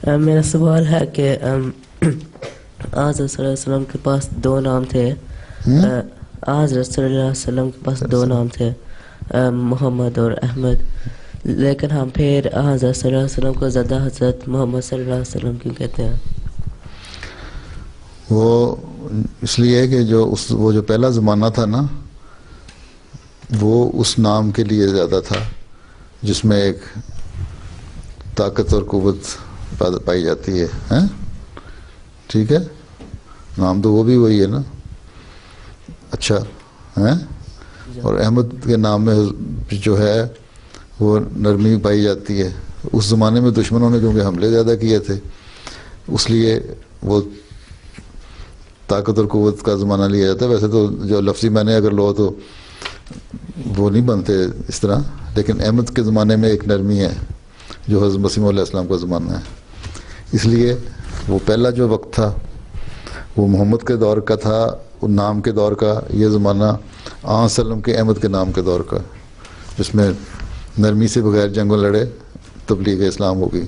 میرا سوال ہے کہ حضرت صلی اللہ علیہ وسلم کے پاس دو نام تھے. حضرت صلی اللہ علیہ وسلم کے پاس دو نام تھے, محمد اور احمد, لیکن ہم پھر حضرت صلی اللہ علیہ وسلم کو زیادہ حضرت محمد صلی اللہ علیہ وسلم کیوں کہتے ہیں؟ وہ اس لیے کہ وہ جو پہلا زمانہ تھا نا, وہ اس نام کے لیے زیادہ تھا جس میں ایک طاقت اور قوت پائی جاتی ہے. ٹھیک ہے, نام تو وہ بھی وہی ہے نا. اچھا ہے. اور احمد کے نام میں جو ہے وہ نرمی پائی جاتی ہے. اس زمانے میں دشمنوں نے کیونکہ حملے زیادہ کیے تھے, اس لیے وہ طاقت اور قوت کا زمانہ لیا جاتا ہے. ویسے تو جو لفظی معنی اگر لو تو وہ نہیں بنتے اس طرح, لیکن احمد کے زمانے میں ایک نرمی ہے جو حضرت مسیح علیہ السلام کا زمانہ ہے. اس لیے وہ پہلا جو وقت تھا وہ محمد کے دور کا تھا, نام کے دور کا. یہ زمانہ آن وسلم کے احمد کے نام کے دور کا, جس میں نرمی سے بغیر جنگ و لڑے تبلیغ اسلام ہوگی.